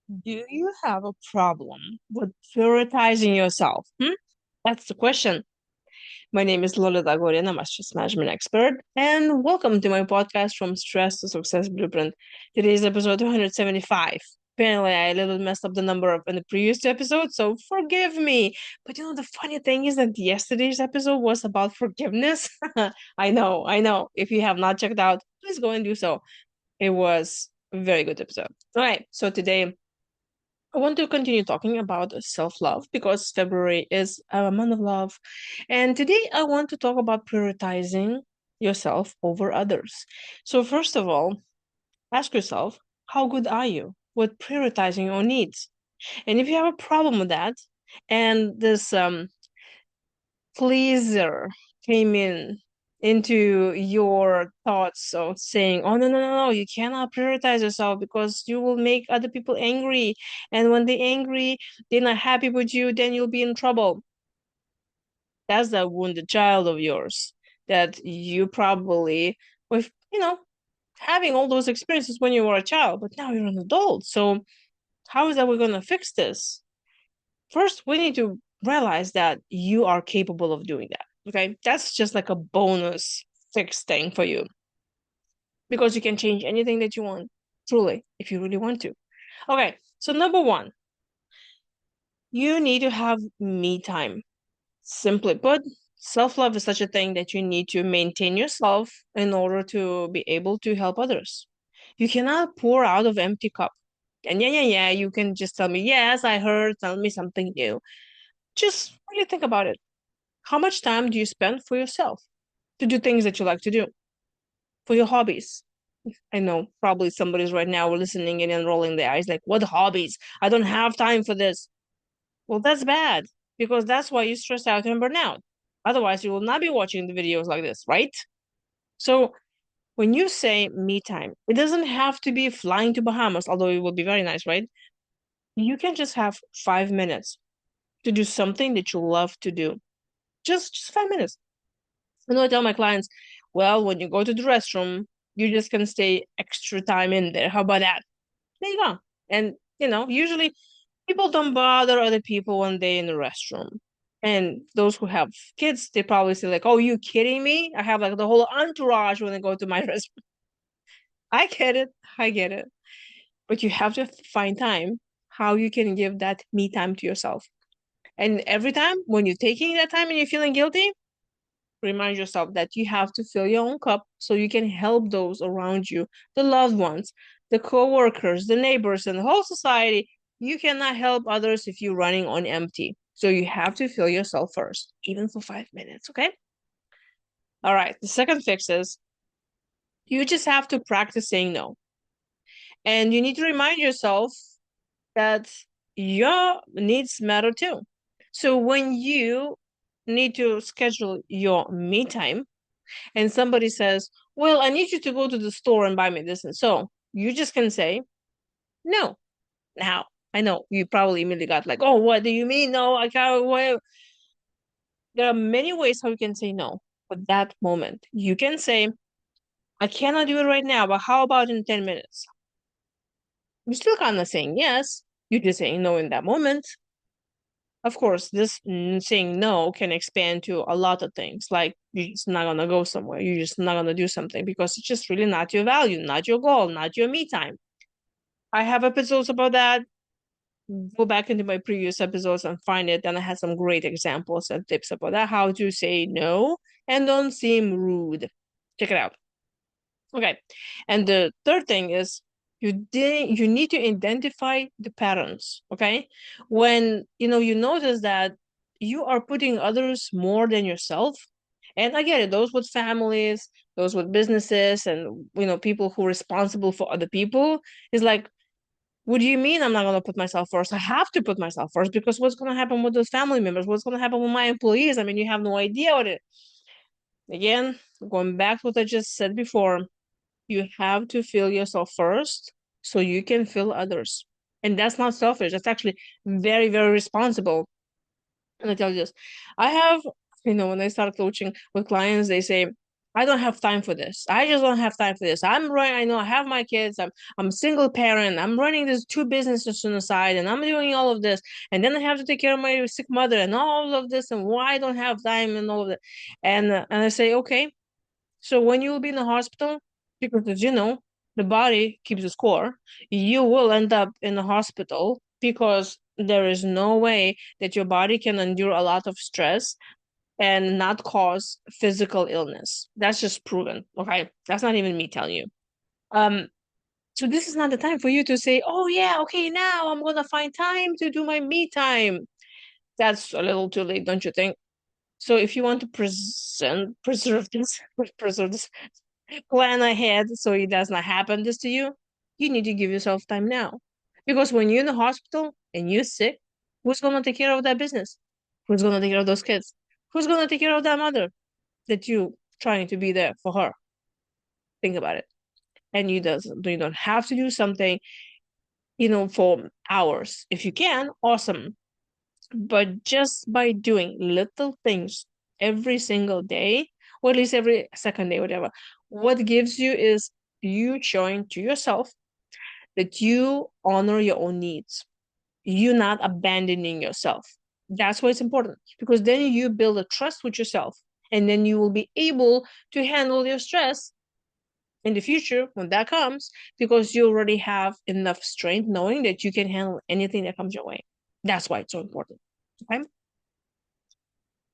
Do you have a problem with prioritizing yourself? That's the question. My name is Lolita Guarin. I'm a stress management expert, and welcome to my podcast From Stress to Success Blueprint. Today's episode 275. Apparently, I a little messed up the number of in the previous two episodes, so forgive me. But the funny thing is that yesterday's episode was about forgiveness. I know. If you have not checked out, please go and do so. It was a very good episode. All right, so today I want to continue talking about self-love because February is a month of love. And today I want to talk about prioritizing yourself over others. So first of all, ask yourself, how good are you with prioritizing your needs? And if you have a problem with that, and this pleaser came into your thoughts of saying, oh, no, you cannot prioritize yourself because you will make other people angry. And when they're angry, they're not happy with you, then you'll be in trouble. That's that wounded child of yours that you probably, with, having all those experiences when you were a child, but now you're an adult. So how is that we're going to fix this? First, we need to realize that you are capable of doing that. Okay. That's just like a bonus fixed thing for you because you can change anything that you want, truly, if you really want to. Okay. So, number one, you need to have me time. Simply put, self love is such a thing that you need to maintain yourself in order to be able to help others. You cannot pour out of empty cup. And yeah, you can just tell me, yes, I heard, tell me something new. Just really think about it. How much time do you spend for yourself to do things that you like to do, for your hobbies? I know probably somebody's right now listening and rolling their eyes like, what hobbies? I don't have time for this. Well, that's bad because that's why you stress out and burn out. Otherwise, you will not be watching the videos like this, right? So when you say me time, it doesn't have to be flying to Bahamas, although it would be very nice, right? You can just have 5 minutes to do something that you love to do. Just 5 minutes. I tell my clients, well, when you go to the restroom, you just can stay extra time in there. How about that? There you go. And, usually people don't bother other people when they're in the restroom. And those who have kids, they probably say, like, oh, you kidding me? I have like the whole entourage when I go to my restroom. I get it. I get it. But you have to find time how you can give that me time to yourself. And every time when you're taking that time and you're feeling guilty, remind yourself that you have to fill your own cup so you can help those around you, the loved ones, the co-workers, the neighbors, and the whole society. You cannot help others if you're running on empty. So you have to fill yourself first, even for 5 minutes, okay? All right. The second fix is you just have to practice saying no. And you need to remind yourself that your needs matter too. So when you need to schedule your me time, and somebody says, well, I need you to go to the store and buy me this. And so you just can say, no. Now, I know you probably immediately got like, oh, what do you mean? No, I can't. Wait. There are many ways how you can say no for that moment. You can say, I cannot do it right now, but how about in 10 minutes? You're still kind of saying yes. You're just saying no in that moment. Of course, this saying no can expand to a lot of things. Like you're just not gonna go somewhere. You're just not gonna do something because it's just really not your value, not your goal, not your me time. I have episodes about that. Go back into my previous episodes and find it. And I had some great examples and tips about that, how to say no and don't seem rude. Check it out. Okay. And the third thing is you need to identify the patterns. Okay. When you notice that you are putting others more than yourself. And I get it, those with families, those with businesses, and people who are responsible for other people is like, what do you mean I'm not gonna put myself first? I have to put myself first because what's gonna happen with those family members? What's gonna happen with my employees? I mean, you have no idea what it. Again, going back to what I just said before, you have to feel yourself first so you can feel others. And that's not selfish. That's actually very, very responsible. And I tell you this, I have, when I start coaching with clients, they say, I don't have time for this. I just don't have time for this. I'm running, I know I have my kids. I'm a single parent. I'm running these two businesses on the side and I'm doing all of this. And then I have to take care of my sick mother and all of this and why I don't have time and all of that. And I say, okay, so when you will be in the hospital, because as you know, the body keeps a score, you will end up in the hospital because there is no way that your body can endure a lot of stress and not cause physical illness. That's just proven. Okay. That's not even me telling you. Um, so this is not the time for you to say, oh yeah, okay, now I'm gonna find time to do my me time. That's a little too late, don't you think? So if you want to preserve this, preserve this, plan ahead so it does not happen this to you, you need to give yourself time now. Because when you're in the hospital and you're sick, who's gonna take care of that business? Who's gonna take care of those kids? Who's gonna take care of that mother that you trying to be there for her? Think about it. And you don't have to do something, for hours. If you can, awesome. But just by doing little things every single day, or at least every second day, whatever, what gives you is you showing to yourself that you honor your own needs. You not abandoning yourself. That's why it's important because then you build a trust with yourself and then you will be able to handle your stress in the future when that comes because you already have enough strength knowing that you can handle anything that comes your way. That's why it's so important. Okay.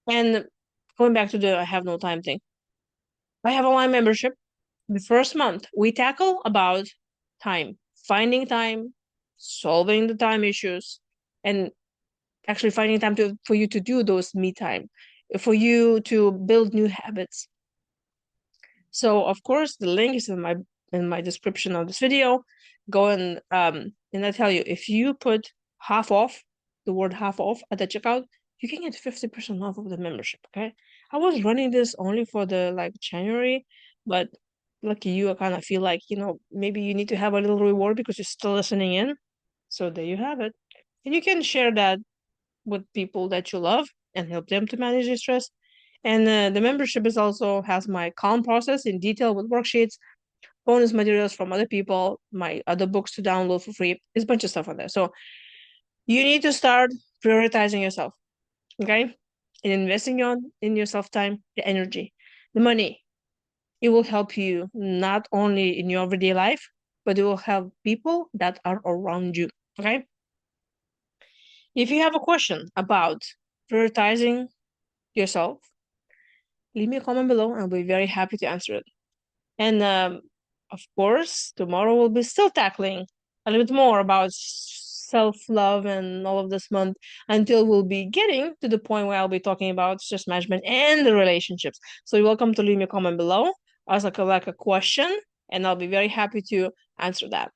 And going back to the I have no time thing, I have a line membership. The first month, we tackle about time, finding time, solving the time issues, and actually finding time for you to do those me time, for you to build new habits. So of course, the link is in my description of this video. Go and I tell you, if you put half off, the word half off at the checkout, you can get 50% off of the membership. Okay. I was running this only for the like January, but lucky you, I kind of feel like, maybe you need to have a little reward because you're still listening in. So there you have it. And you can share that with people that you love and help them to manage their stress. And the membership is also has my calm process in detail with worksheets, bonus materials from other people, my other books to download for free. There's a bunch of stuff on there. So you need to start prioritizing yourself, okay? And investing in yourself time, the energy, the money. It will help you not only in your everyday life, but it will help people that are around you. Okay. If you have a question about prioritizing yourself, leave me a comment below and I'll be very happy to answer it. And of course, tomorrow we'll be still tackling a little bit more about self-love and all of this month until we'll be getting to the point where I'll be talking about stress management and the relationships. So you're welcome to leave me a comment below, ask like a question, and I'll be very happy to answer that.